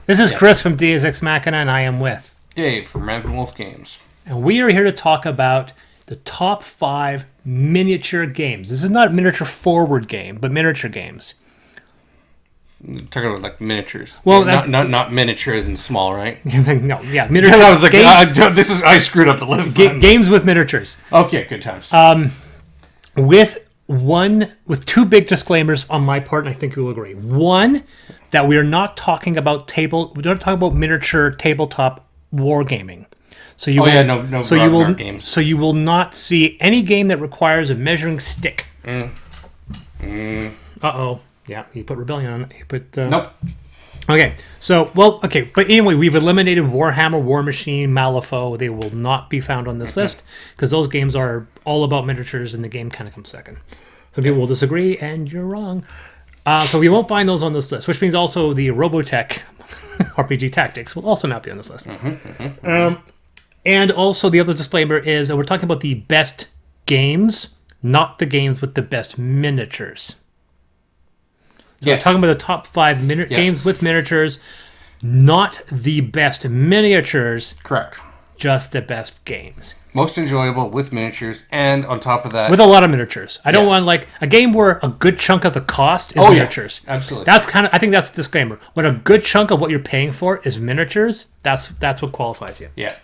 This is Chris from Deus Ex Machina, and I am with Dave from Rampant Wolf Games. And we are here to talk about the top 5 miniature games. This is not a miniature forward game, but miniature games. You're talking about like miniatures. Well, not miniature as in small, right? No, yeah, miniature. I was like, I screwed up the list. Games with miniatures. Okay, good times. With two big disclaimers on my part, and I think you will agree. One, that we are not talking about miniature tabletop wargaming. So you games. So you will not see any game that requires a measuring stick. Yeah, you put Rebellion on it. You put nope. Okay, but anyway, we've eliminated Warhammer, War Machine, Malifaux. They will not be found on this list because those games are all about miniatures, and the game kind of comes second. Some people will disagree, and you're wrong. So we won't find those on this list, which means also the Robotech RPG Tactics will also not be on this list. And also the other disclaimer is that we're talking about the best games, not the games with the best miniatures. So we're talking about the top 5 games with miniatures, not the best miniatures. Correct. Just the best games. Most enjoyable with miniatures, and on top of that, with a lot of miniatures. I don't want like a game where a good chunk of the cost is miniatures. Yeah, absolutely. I think that's the disclaimer. When a good chunk of what you're paying for is miniatures, that's what qualifies you. Yeah.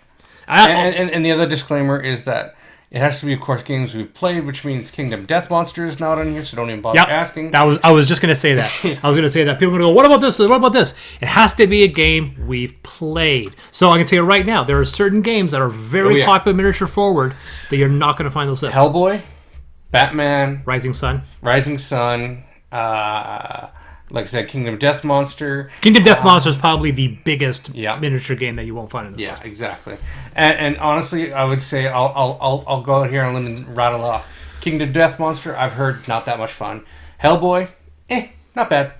And the other disclaimer is that it has to be, of course, games we've played, which means Kingdom Death Monster is not on here, so don't even bother asking. I was just going to say that. I was going to say that. People are going to go, what about this? What about this? It has to be a game we've played. So I can tell you right now, there are certain games that are very popular miniature forward that you're not going to find those lists. Hellboy, Batman, Rising Sun, like I said, Kingdom Death Monster. Kingdom Death Monster is probably the biggest miniature game that you won't find in this list. Yeah, exactly. And honestly, I would say I'll go out here and rattle off. Kingdom Death Monster, I've heard not that much fun. Hellboy, not bad.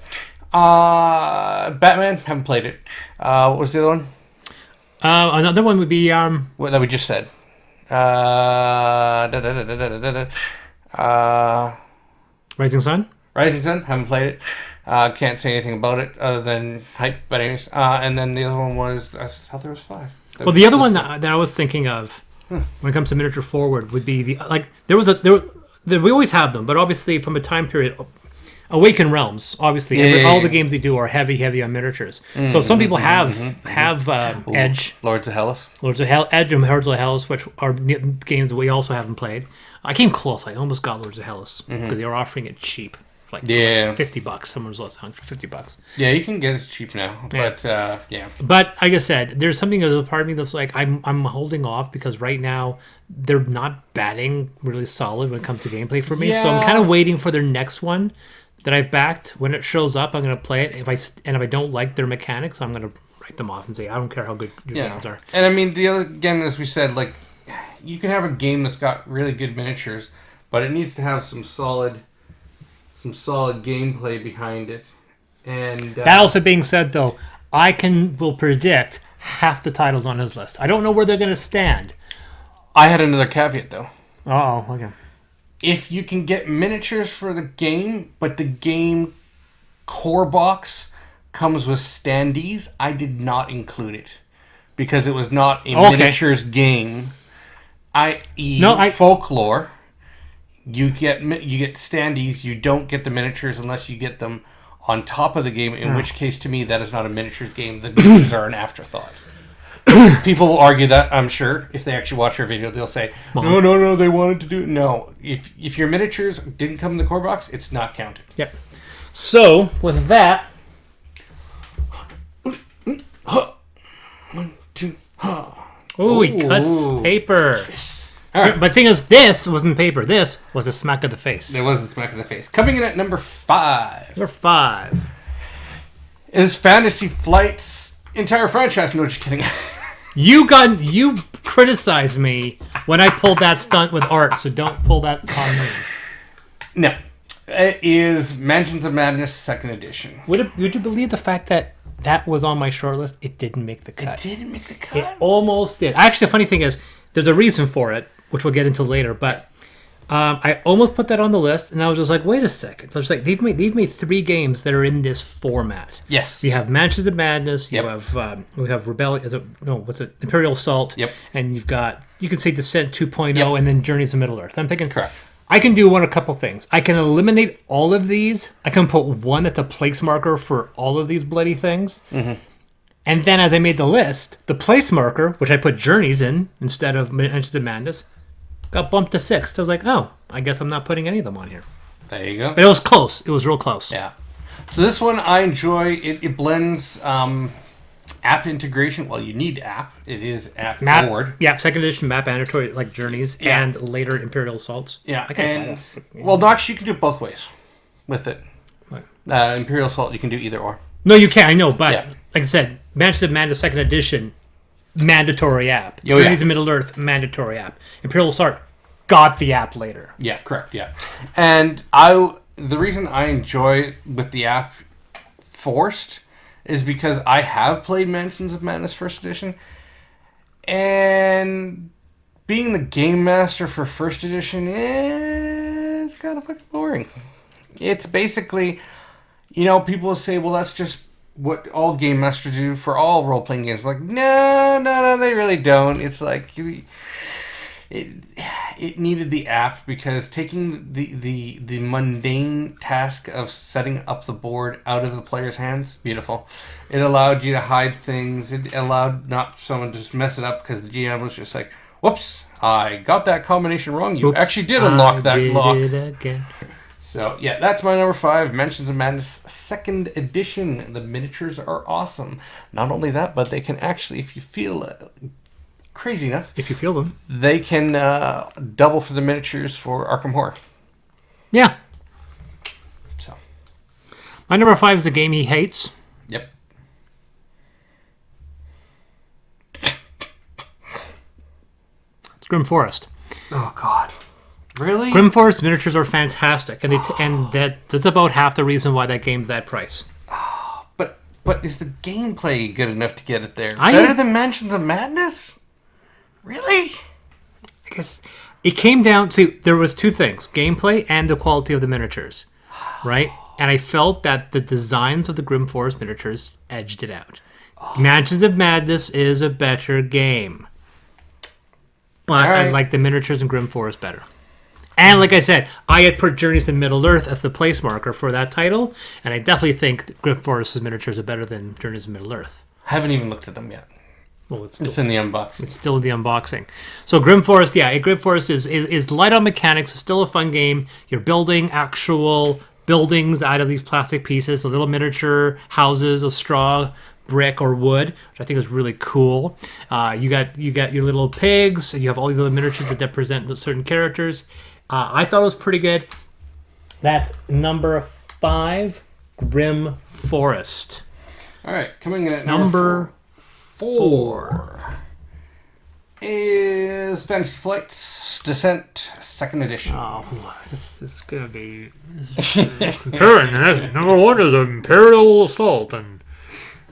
Batman, haven't played it. What was the other one? Another one would be what that we just said. Rising Sun. Rising Sun, haven't played it. Can't say anything about it other than hype. But anyways, and then the other one was, I thought there was 5. Well, the other one that I was thinking of when it comes to miniature forward would be we always have them, but obviously from a time period, Awakened Realms. Obviously, all the games they do are heavy on miniatures. So some people have Edge, Lords of Hellas, Edge and Lords of Hellas, which are games that we also haven't played. I came close. I almost got Lords of Hellas because they were offering it cheap. For $50. Someone was selling for $50. Yeah, you can get it cheap now. But But like I said, there's something of a part of me that's like I'm holding off because right now they're not batting really solid when it comes to gameplay for me. Yeah. So I'm kind of waiting for their next one that I've backed. When it shows up, I'm going to play it. If I don't like their mechanics, I'm going to write them off and say I don't care how good your games are. And I mean the other, again, as we said, like you can have a game that's got really good miniatures, but it needs to have some solid gameplay behind it. And that also being said, though, will predict half the titles on his list. I don't know where they're going to stand. I had another caveat, though. Okay. If you can get miniatures for the game, but the game core box comes with standees, I did not include it because it was not a miniatures game, i.e. folklore. You get standees. You don't get the miniatures unless you get them on top of the game. In which case, to me, that is not a miniatures game. The miniatures are an afterthought. People will argue that. I'm sure if they actually watch our video, they'll say, "No, they wanted to do it." No, if your miniatures didn't come in the core box, it's not counted. Yep. So with that, 1, 2, oh, he cuts paper. Right. But the thing is, this wasn't paper. This was a smack of the face. It was a smack of the face. Coming in at number 5. Number 5 is Fantasy Flight's entire franchise. No, just kidding. You criticized me when I pulled that stunt with art, so don't pull that on me. No. It is Mansions of Madness 2nd Edition. Would you believe the fact that was on my short list? It didn't make the cut. It didn't make the cut? It almost did. Actually, the funny thing is, there's a reason for it, which we'll get into later, but I almost put that on the list, and I was just like, wait a second. I was like, they've made 3 games that are in this format. Yes. We have Mansions of Madness. You Yep. have we have Rebellion. What's it? Imperial Assault. Yep. And you've got, you can say Descent 2.0, Yep. and then Journeys to Middle Earth. I'm thinking, Correct. I can do a couple things. I can eliminate all of these. I can put one at the place marker for all of these bloody things. Mm-hmm. And then as I made the list, the place marker, which I put Journeys in instead of Mansions of Madness, got bumped to 6th. I was like, oh, I guess I'm not putting any of them on here. There you go. But it was close. It was real close. Yeah. So this one I enjoy. It blends app integration. Well, you need app. It is app forward. Yeah, 2nd edition map mandatory, like Journeys, Yeah. and later Imperial Assaults. Yeah. I can't And, well, Notch, you can do it both ways with it. What? Imperial Assault, you can do either or. No, you can't. I know, but Yeah. like I said, Mansions of Madness 2nd edition, mandatory app. Oh, Journeys yeah. to Middle Earth, mandatory app. Imperial Assault got the app later. Yeah, correct. Yeah, and the reason I enjoy with the app forced is because I have played Mansions of Madness 1st edition, and being the game master for 1st edition is kind of fucking boring. It's basically, people say, well, that's just what all game masters do for all role playing games. I'm like, no, they really don't. It's like it needed the app because taking the mundane task of setting up the board out of the player's hands, beautiful. It allowed you to hide things. It allowed not someone to just mess it up because the GM was just like, whoops, I got that combination wrong. You actually did unlock that lock. It again. So, yeah, that's my number 5, Mansions of Madness 2nd edition. The miniatures are awesome. Not only that, but they can actually, if you feel crazy enough, If you feel them. they can double for the miniatures for Arkham Horror. Yeah. So, My number 5 is the game he hates. yep. It's Grimm Forest. Oh, God. Really? Grimm Forest miniatures are fantastic, and that's about half the reason why that game's that price. But is the gameplay good enough to get it there? I- Better than Mansions of Madness? Really? I guess it came down to, there was 2 things, gameplay and the quality of the miniatures, right? And I felt that the designs of the Grimm Forest miniatures edged it out. Mansions of Madness is a better game, but I Alright. like the miniatures in Grimm Forest better. And like I said, I had put Journeys to Middle Earth as the place marker for that title, and I definitely think that Grimm Forest's miniatures are better than Journeys to Middle Earth. Haven't even looked at them yet. Well, it's It's in the unboxing. It's still the unboxing. So Grimm Forest, Grimm Forest is light on mechanics. It's still a fun game. You're building actual buildings out of these plastic pieces, so little miniature houses of straw, brick, or wood, which I think is really cool. You got your little pigs, and you have all these little miniatures that represent certain characters. I thought it was pretty good. That's number 5, Grimm Forest. All right, coming in at Number 4 is Fantasy Flight's Descent 2nd edition. Oh, this is gonna be number 1 is Imperial Assault, and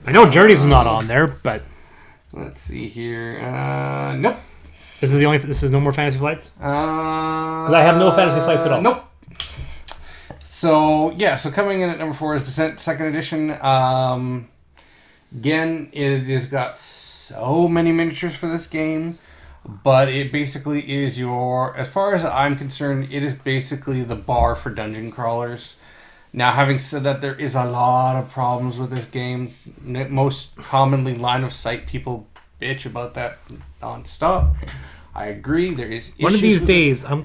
I know Journey's not on there, but Let's see here. Nope. this is no more Fantasy Flights. Because I have no Fantasy Flights at all. Nope. So coming in at number 4 is Descent 2nd edition. Again, it has got so many miniatures for this game, but it basically is as far as I'm concerned, it is basically the bar for dungeon crawlers. Now, having said that, there is a lot of problems with this game. Most commonly, line of sight. People bitch about that nonstop. I agree. There is issues One of these with days, I'm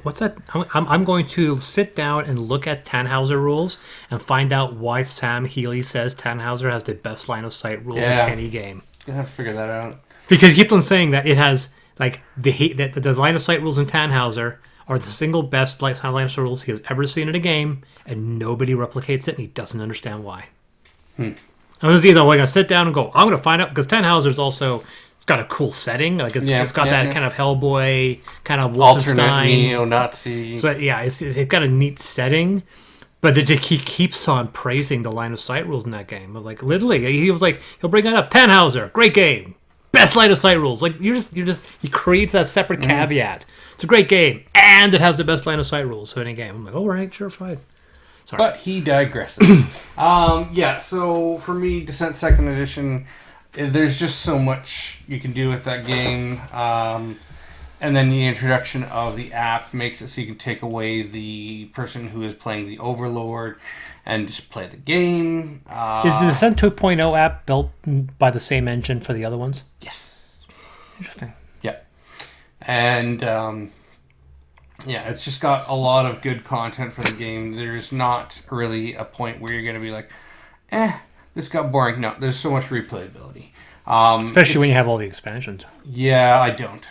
going to sit down and look at Tannhauser rules and find out why Sam Healy says Tannhauser has the best line of sight rules of any game. Gonna have to figure that out. Because he keeps on saying that it has like the line of sight rules in Tannhauser are the single best line of sight rules he has ever seen in a game, and nobody replicates it, and he doesn't understand why. I'm gonna sit down and go, I'm gonna find out, because Tannhauser's also got a cool setting. Like it's got that kind of Hellboy, kind of Alternate Wolfenstein, neo-Nazi. So it's got a neat setting. But he keeps on praising the line of sight rules in that game. Like literally, he was like, he'll bring that up. Tannhauser, great game, best line of sight rules. Like he creates that separate caveat. It's a great game, and it has the best line of sight rules of any game. I'm like, all right, sure, fine. Sorry. But he digresses. Yeah, so for me, Descent Second Edition, there's just so much you can do with that game. And then the introduction of the app makes it so you can take away the person who is playing the Overlord and just play the game. Is the Descent 2.0 app built by the same engine for the other ones? Yes. Interesting. Yeah. And yeah, it's just got a lot of good content for the game. There's not really a point where you're going to be like, this got boring. No, there's so much replayability. Especially when you have all the expansions. Yeah, I don't.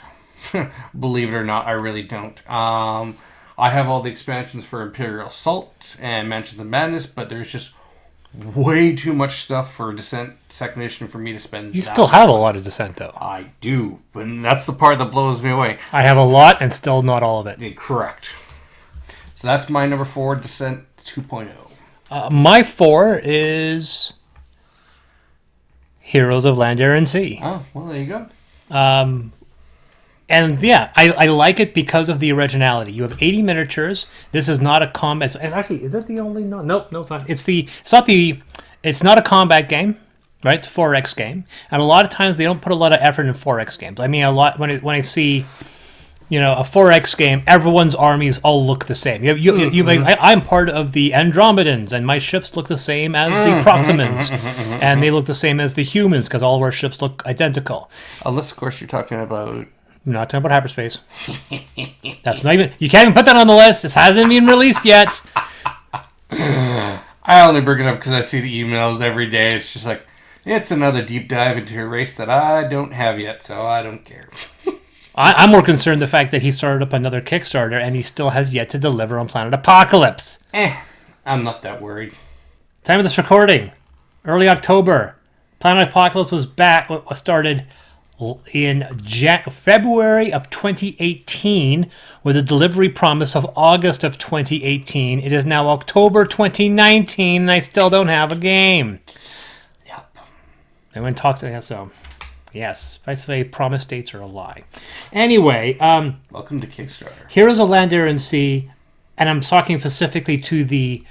Believe it or not, I really don't. I have all the expansions for Imperial Assault and Mansions of Madness, but there's just way too much stuff for Descent Second Edition for me to spend. You still have a lot of Descent, though. I do, but that's the part that blows me away. I have a lot and still not all of it. Correct. So that's my number 4, Descent 2.0. My 4 is Heroes of Land, Air, and Sea. Oh, well, there you go. And yeah, I like it because of the originality. You have 80 miniatures. This is not a combat. And actually, is it the only? No, it's not. It's not a combat game, right? It's a 4X game. And a lot of times they don't put a lot of effort in 4X games. I mean, a lot when I see, a 4X game, everyone's armies all look the same. I'm part of the Andromedans, and my ships look the same as the Proximans, and they look the same as the humans because all of our ships look identical. Unless, of course, you're talking about. I'm not talking about hyperspace. That's not even. You can't even put that on the list. This hasn't been released yet. I only bring it up because I see the emails every day. It's just like, it's another deep dive into a race that I don't have yet, so I don't care. I'm more concerned the fact that he started up another Kickstarter and he still has yet to deliver on Planet Apocalypse. I'm not that worried. Time of this recording, early October. Planet Apocalypse started in February of 2018 with a delivery promise of August of 2018. It is now October 2019 and I still don't have a game. Yep. I went and talked to him, so yes, I say promise dates are a lie. Anyway, welcome to Kickstarter. Heroes of Land, Air, and Sea, and I'm talking specifically to the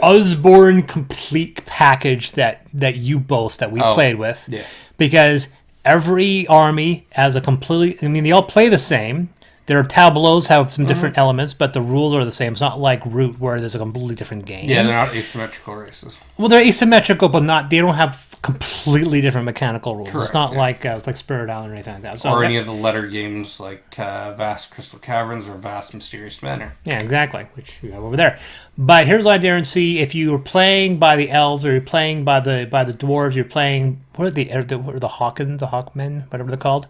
Osborne complete package that you boast that we played with. Yeah. Because every army has a completely... I mean, they all play the same. Their tableaus have some different elements, but the rules are the same. It's not like Root where there's a completely different game. Yeah, they're not asymmetrical races. Well, they're asymmetrical, but they don't have completely different mechanical rules. Correct, it's not like it's like Spirit Island or anything like that. So or any of the letter games like Vast Crystal Caverns or Vast Mysterious Manor. Yeah, exactly, which you have over there. But here's Land, Air, and Sea. If you were playing by the elves or you're playing by the dwarves, you're playing what are the Hawkins, the Hawkmen, whatever they're called.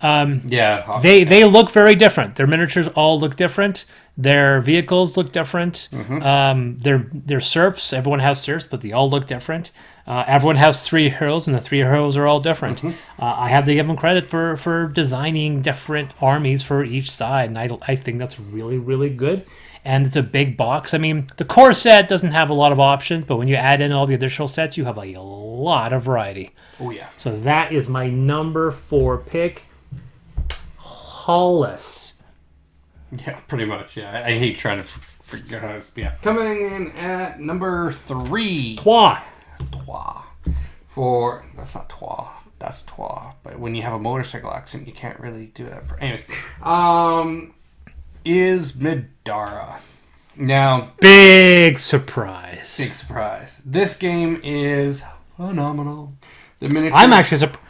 They look very different. Their miniatures all look different. Their vehicles look different. They're serfs. Everyone has serfs, but they all look different. Everyone has 3 heroes, and the 3 heroes are all different. I have to give them credit for designing different armies for each side, and I think that's really, really good. And it's a big box. I mean, the core set doesn't have a lot of options, but when you add in all the additional sets, you have a lot of variety. Oh, yeah. So that is my number 4 pick. Hollis. Yeah, pretty much. Yeah, I hate trying to figure out how to... Yeah. Coming in at number 3. Trois. That's not trois. That's trois. But when you have a motorcycle accident, you can't really do that. Anyways. Is Midara. Now... Big surprise. This game is phenomenal. The miniature... I'm actually surprised.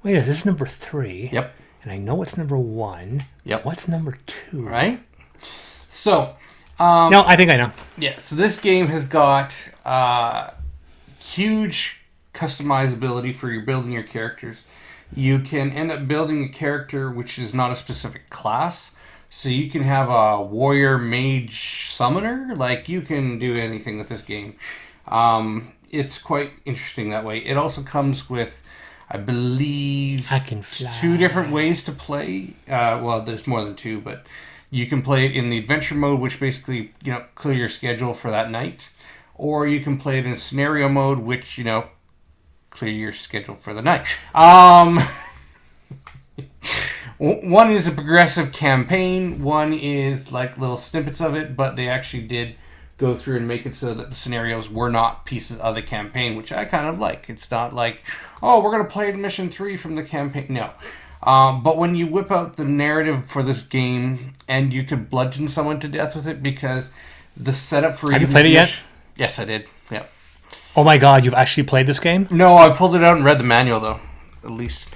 Wait, this is number 3. Yep. And I know it's number 1. Yep. What's number 2? Right? So... no, I think I know. Yeah, so this game has got huge customizability for your building your characters. You can end up building a character which is not a specific class. So you can have a warrior, mage, summoner. Like, you can do anything with this game. It's quite interesting that way. It also comes with, I believe, I can fly. 2 different ways to play. Well, there's more than 2, but you can play it in the adventure mode, which basically, clear your schedule for that night. Or you can play it in scenario mode, which, clear your schedule for the night. One is a progressive campaign. One is like little snippets of it, but they actually did go through and make it so that the scenarios were not pieces of the campaign, which I kind of like. It's not like, oh, we're going to play mission 3 from the campaign. No. But when you whip out the narrative for this game, and you could bludgeon someone to death with it, because the setup for... Have you played it yet? Yes, I did. Yeah. Oh my god, you've actually played this game? No, I pulled it out and read the manual, though. At least.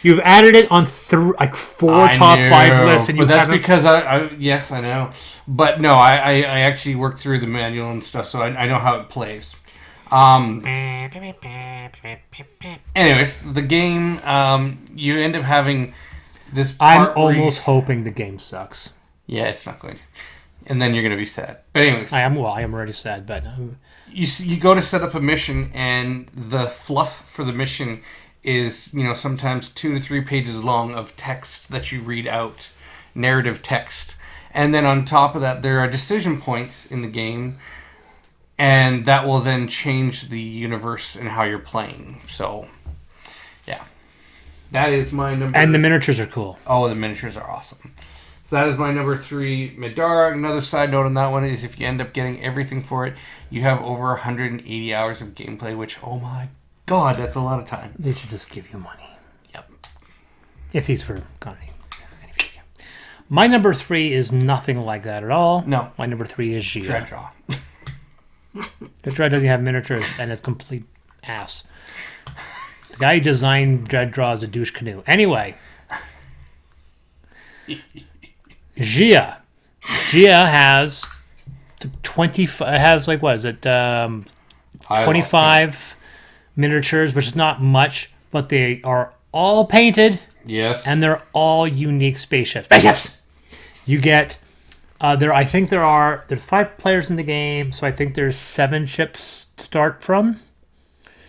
You've added it on 4 top 5 lists. And but that's because yes, I know. But no, I actually worked through the manual and stuff, so I know how it plays. Anyways, the game, you end up having this part I'm almost hoping the game sucks. Yeah, it's not going to. And then you're going to be sad. But anyways. I am already sad, but... You go to set up a mission, and the fluff for the mission is, sometimes 2 to 3 pages long of text that you read out. Narrative text. And then on top of that, there are decision points in the game, and that will then change the universe and how you're playing. So, yeah. That is my number... And the miniatures are cool. Oh, the miniatures are awesome. So that is my number 3, Midara. Another side note on that one is if you end up getting everything for it, you have over 180 hours of gameplay, which, oh my god, that's a lot of time. They should just give you money. Yep. If these were gone. My number 3 is nothing like that at all. No. My number 3 is Gia. Dread Draw. The Dread doesn't have miniatures, and it's complete ass. The guy who designed Dread Draw is a douche canoe. Anyway. Gia has 25. It has 25 miniatures, which is not much, but they are all painted. Yes. And they're all unique spaceships. You get there's 5 players in the game, so I think there's 7 ships to start from.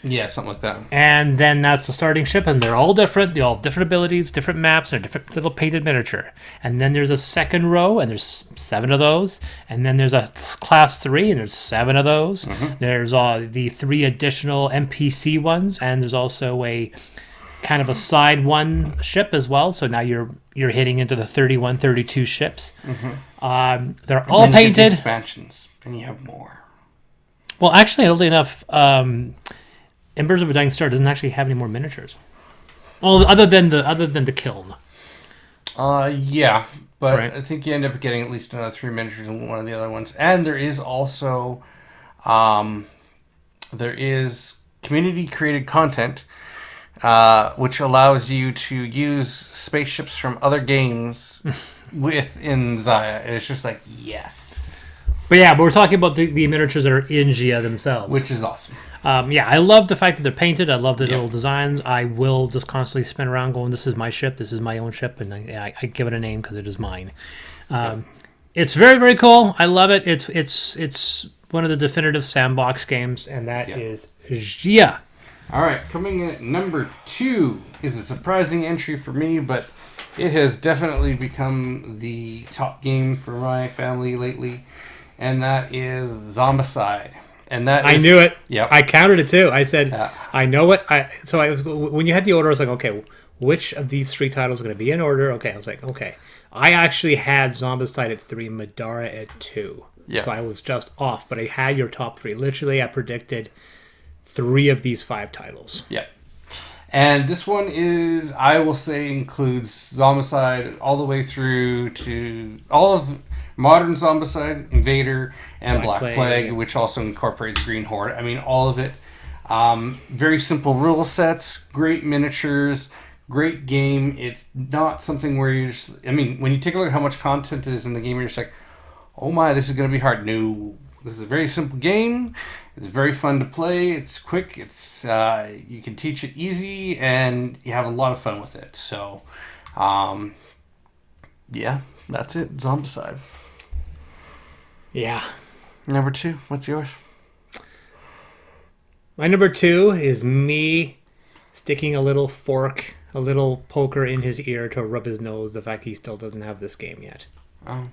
Yeah, something like that. And then that's the starting ship, and they're all different. They all have different abilities, different maps, and a different little painted miniature. And then there's a second row, and there's 7 of those. And then there's a class 3, and there's 7 of those. Mm-hmm. There's the 3 additional NPC ones, and there's also a kind of a side one ship as well. So now you're hitting into the 31, 32 ships. Mm-hmm. They're all painted. You get the expansions, and you have more. Well, actually, oddly enough, Embers of a Dying Star doesn't actually have any more miniatures. Well, other than the kiln. Yeah, but right. I think you end up getting at least another 3 miniatures in one of the other ones. And there is also, there is community created content, which allows you to use spaceships from other games within Zaya. And it's just like, yes. But we're talking about the miniatures that are in Gia themselves, which is awesome. I love the fact that they're painted. I love the little designs. I will just constantly spin around going, this is my ship, this is my own ship, and I give it a name because it is mine. It's very, very cool. I love it. It's one of the definitive sandbox games, and that is Gia. All right, coming in at number 2 is a surprising entry for me, but it has definitely become the top game for my family lately, and that is Zombicide. And that I knew it. Yep. I counted it too. I said, I know it. When you had the order, I was like, okay, which of these 3 titles are going to be in order? Okay, I was like, okay. I actually had Zombicide at 3, Midara at 2. Yeah. So I was just off, but I had your top 3. Literally, I predicted 3 of these 5 titles. Yeah. And this one is, I will say, includes Zombicide all the way through to all of modern Zombicide, Invader, and Black Plague, which also incorporates Green Horde. I mean, all of it. Very simple rule sets, great miniatures, great game. It's not something where you're just... I mean, when you take a look at how much content is in the game, you're just like, oh my, this is going to be hard. No, this is a very simple game. It's very fun to play. It's quick. It's you can teach it easy, and you have a lot of fun with it. So, yeah, that's it. Zombicide. Yeah. Number 2, what's yours? My number 2 is me sticking a little fork, a little poker in his ear to rub his nose, the fact he still doesn't have this game yet. Oh.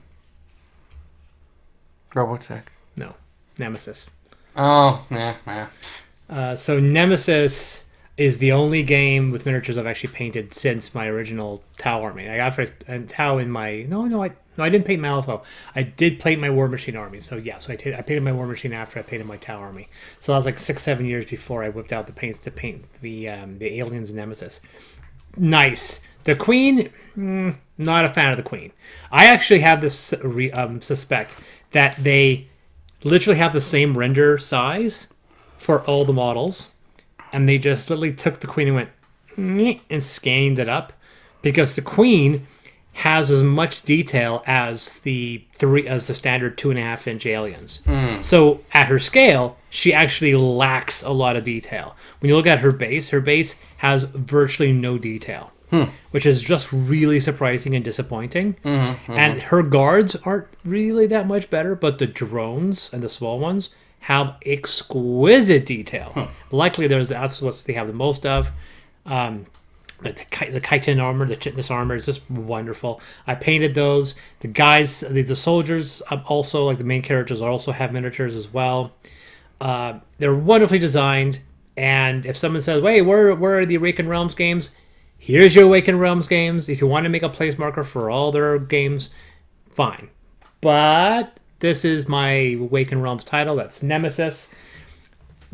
Robotech. No. Nemesis. Oh, yeah. So Nemesis, is the only game with miniatures I've actually painted since my original Tau army. Like after Tau in my I didn't paint Malifaux. I did paint my War Machine army. So yeah, I painted my War Machine after I painted my Tau army. So that was like 6-7 years before I whipped out the paints to paint the aliens and Nemesis. Nice. The Queen, not a fan of the Queen. I actually have this suspect that they literally have the same render size for all the models. And they just literally took the Queen and went and scanned it up, because the Queen has as much detail as the standard 2.5-inch aliens. So at her scale, she actually lacks a lot of detail. When you look at her base has virtually no detail, which is just really surprising and disappointing. And her guards aren't really that much better, but the drones and the small ones have exquisite detail. Likely that's what they have the most of. The chitin armor, the chitinous armor is just wonderful. I painted those. The guys, the soldiers, also like the main characters, also have miniatures as well. They're wonderfully designed. And if someone says, "Wait, where are the Awakened Realms games?" Here's your Awakened Realms games. If you want to make a place marker for all their games, fine. But this is my Awakened Realms title. That's Nemesis.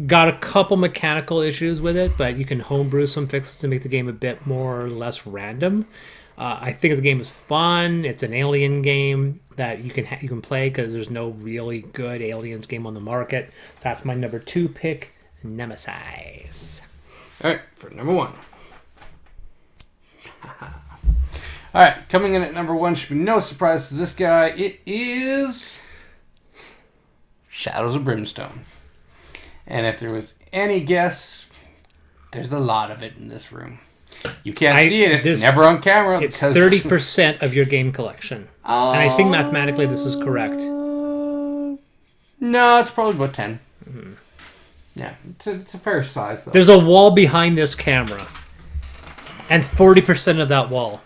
Got a couple mechanical issues with it, but you can homebrew some fixes to make the game a bit more or less random. I think the game is fun. It's an alien game that you can play because there's no really good aliens game on the market. So that's my number 2 pick, Nemesis. All right, for number 1. All right, coming in at number 1 should be no surprise to this guy. It is Shadows of Brimstone. And if there was any guess, there's a lot of it in this room. You can't see it. It's never on camera. It's 30% of your game collection. And I think mathematically this is correct. No, it's probably about 10. Mm-hmm. Yeah, it's a fair size, though. There's a wall behind this camera. And 40% of that wall.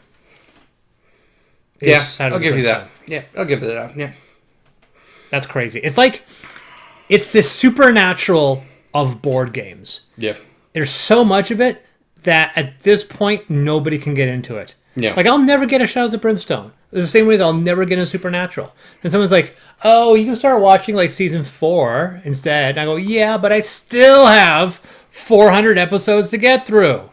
Yeah, I'll give you that. Yeah, I'll give it that. Yeah. That's crazy. It's the supernatural of board games. Yeah. There's so much of it that at this point, nobody can get into it. Yeah. Like, I'll never get a Shadows of Brimstone. It's the same way as I'll never get a Supernatural. And someone's like, "Oh, you can start watching, like, season 4 instead." And I go, "Yeah, but I still have 400 episodes to get through.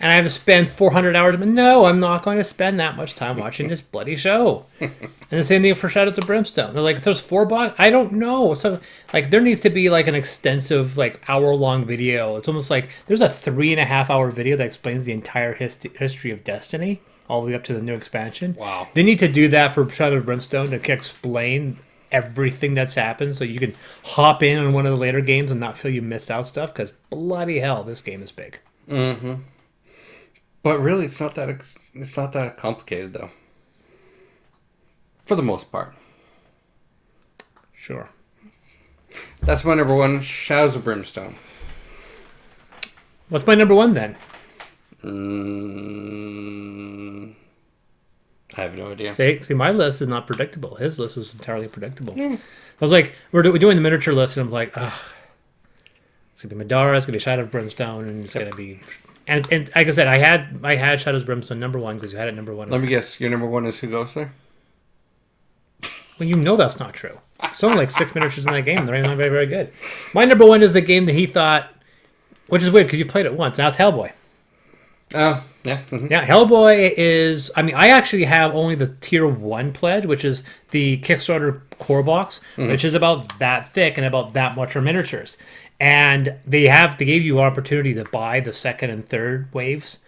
And I have to spend 400 hours. But no, I'm not going to spend that much time watching this bloody show." And the same thing for Shadows of Brimstone. They're like, "If there's 4 bucks, I don't know." So, like, there needs to be like an extensive, like, hour-long video. It's almost like there's a 3.5-hour video that explains the entire history of Destiny, all the way up to the new expansion. Wow. They need to do that for Shadows of Brimstone to explain everything that's happened, so you can hop in on one of the later games and not feel you missed out stuff. Because bloody hell, this game is big. Mm-hmm. But really, it's not that complicated, though. For the most part. Sure. That's my number 1, Shadows of Brimstone. What's my number 1 then? I have no idea. See, my list is not predictable. His list is entirely predictable. I was like, we're doing the miniature list, and I'm like, ugh. It's going to be Madara, it's going to be Shadow of Brimstone, and it's going to be... And like I said, I had Shadows of Brimstone number 1 because you had it number 1. Let me guess. Your number 1 is who goes there? Well, you know that's not true. There's only like 6 miniatures in that game. They're not very, very good. My number 1 is the game that he thought, which is weird because you played it once. Now it's Hellboy. Oh, yeah. Mm-hmm. Yeah, Hellboy is... I mean, I actually have only the Tier 1 pledge, which is the Kickstarter core box, which is about that thick and about that much are miniatures. And they gave you an opportunity to buy the 2nd and 3rd waves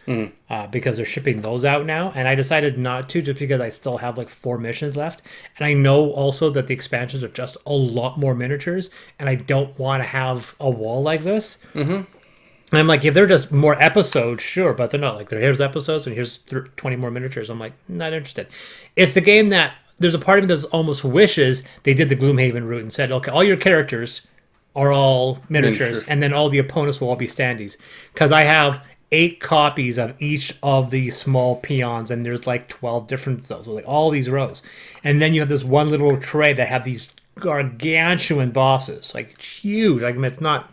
because they're shipping those out now. And I decided not to just because I still have like 4 missions left. And I know also that the expansions are just a lot more miniatures. And I don't want to have a wall like this. Mm-hmm. And I'm like, if they're just more episodes, sure. But they're not. Like, here's episodes and here's 20 more miniatures. I'm like, not interested. It's the game that there's a part of me that almost wishes they did the Gloomhaven route and said, okay, all your characters are all miniatures, and then all the opponents will all be standees. Because I have 8 copies of each of the small peons, and there's like 12 different those, so like all these rows. And then you have this one little tray that have these gargantuan bosses, like it's huge. Like it's not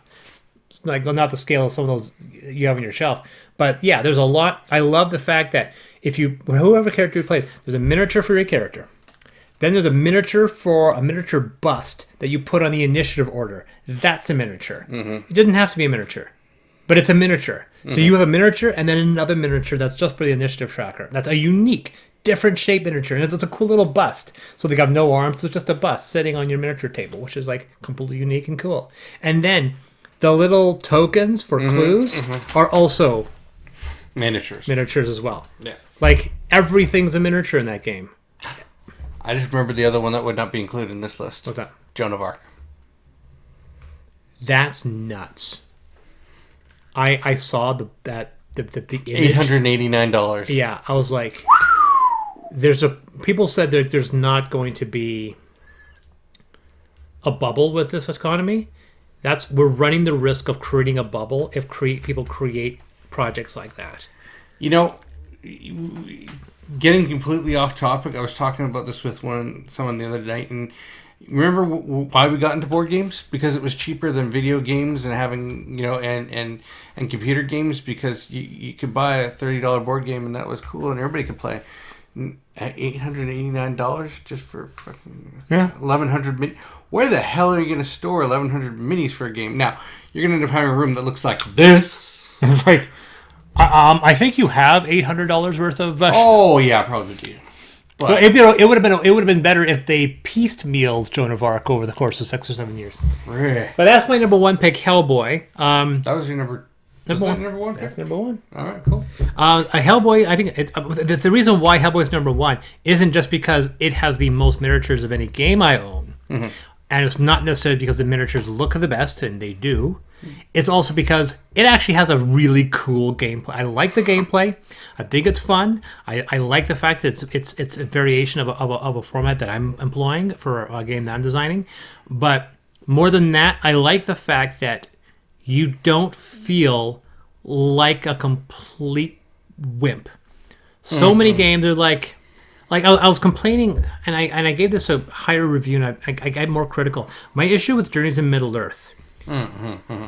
like not the scale of some of those you have on your shelf. But yeah, there's a lot. I love the fact that if you whoever character you play, there's a miniature for your character. Then there's a miniature for a miniature bust that you put on the initiative order. That's a miniature. It doesn't have to be a miniature, but it's a miniature. So you have a miniature and then another miniature that's just for the initiative tracker. That's a unique, different shape miniature, and it's a cool little bust. So they got no arms, so it's just a bust sitting on your miniature table, which is like completely unique and cool. And then the little tokens for clues are also miniatures as well. Yeah. Like everything's a miniature in that game. I just remember the other one that would not be included in this list. What's that? Joan of Arc. That's nuts. I saw the image. $889. Yeah, I was like, people said that there's not going to be a bubble with this economy. We're running the risk of creating a bubble if people create projects like that. You know, getting completely off topic, I was talking about this with someone the other night, and remember why we got into board games? Because it was cheaper than video games and having, and computer games, because you could buy a $30 board game and that was cool and everybody could play. At $889 just for fucking 1,100 minis. Where the hell are you going to store 1,100 minis for a game? Now, you're going to end up having a room that looks like this. It's like, I think you have $800 worth of. Oh yeah, probably do. But so it would have been better if they piecemealed Joan of Arc over the course of 6 or 7 years. But that's my number one pick, Hellboy. That was your number one pick? That's number one. All right, cool. Hellboy, I think the reason why Hellboy is number one isn't just because it has the most miniatures of any game I own. And it's not necessarily because the miniatures look the best, and they do. It's also because it actually has a really cool gameplay. I like the gameplay. I think it's fun. I like the fact that it's a variation of a format that I'm employing for a game that I'm designing. But more than that, I like the fact that you don't feel like a complete wimp. So many games are like I was complaining, and I gave this a higher review, and I got more critical. My issue with Journeys in Middle-earth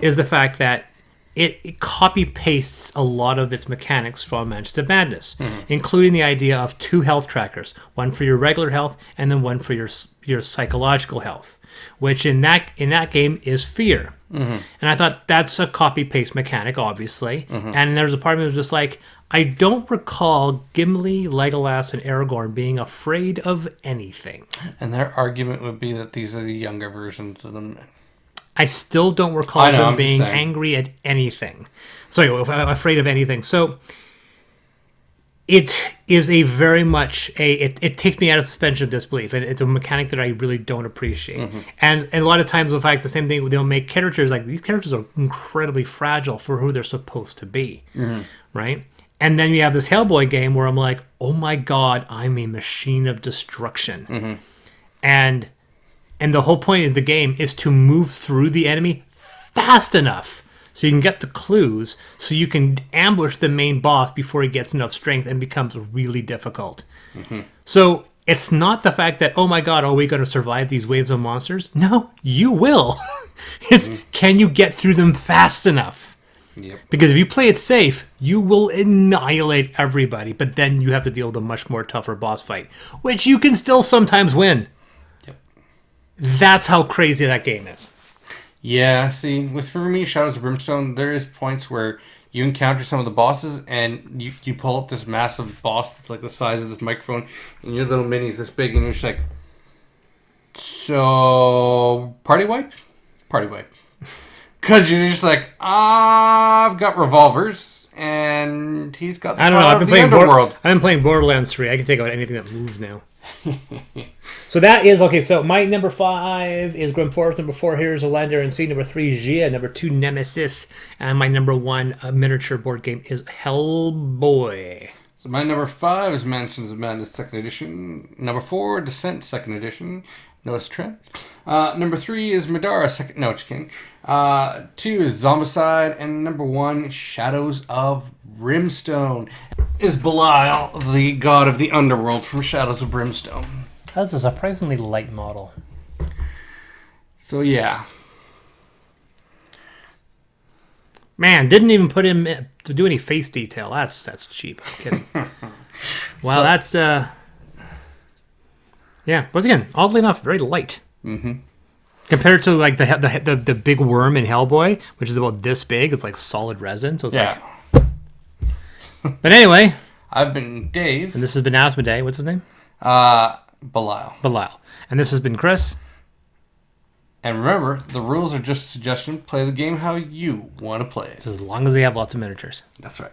is the fact that it copy-pastes a lot of its mechanics from Mansions of Madness, including the idea of 2 health trackers, one for your regular health and then one for your psychological health, which in that game is fear. And I thought that's a copy-paste mechanic, obviously. And there's a part of me that was just like, I don't recall Gimli, Legolas, and Aragorn being afraid of anything. And their argument would be that these are the younger versions of them. I still don't recall them being angry at anything. Sorry, afraid of anything. So it is a very much it takes me out of suspension of disbelief, and it's a mechanic that I really don't appreciate. And a lot of times, in fact, the same thing, they'll make characters like these characters are incredibly fragile for who they're supposed to be, right? And then you have this Hellboy game where I'm like, oh my god, I'm a machine of destruction, and the whole point of the game is to move through the enemy fast enough so you can get the clues, so you can ambush the main boss before he gets enough strength and becomes really difficult. So it's not the fact that, oh my god, are we going to survive these waves of monsters? No, you will. It's can you get through them fast enough? Because if you play it safe, you will annihilate everybody, but then you have to deal with a much more tougher boss fight, which you can still sometimes win. That's how crazy that game is. Yeah, see, for me, Shadows of Brimstone, there is points where you encounter some of the bosses and you pull up this massive boss that's like the size of this microphone, and your little mini's this big, and you're just like, so, party wipe? Party wipe. Because you're just like, I've got revolvers, and he's got the power of the underworld. I've been playing Borderlands 3. I can take out anything that moves now. So that is, okay, so my number 5 is Grimm Forest, number 4 Heroes of Lander and Sea, number 3 Gia, number 2 Nemesis, and my number 1 miniature board game is Hellboy. So my number 5 is Mansions of Madness 2nd Edition, number 4 Descent 2nd Edition, Noah's Trent, number 3 is Madara 2nd, no, just kidding, 2 is Zombicide, and number 1 Shadows of Brimstone is Belial, the god of the underworld from Shadows of Brimstone. That's a surprisingly light model. So yeah. Man, didn't even put him to do any face detail. That's cheap. I'm kidding. Wow, that's yeah. Once again, oddly enough, very light. Mm-hmm. Compared to like the big worm in Hellboy, which is about this big. It's like solid resin. So it's like. But anyway, I've been Dave, and this has been Asmodee. What's his name? Belial. And this has been Chris. And remember, the rules are just a suggestion. Play the game how you want to play it. As long as they have lots of miniatures. That's right.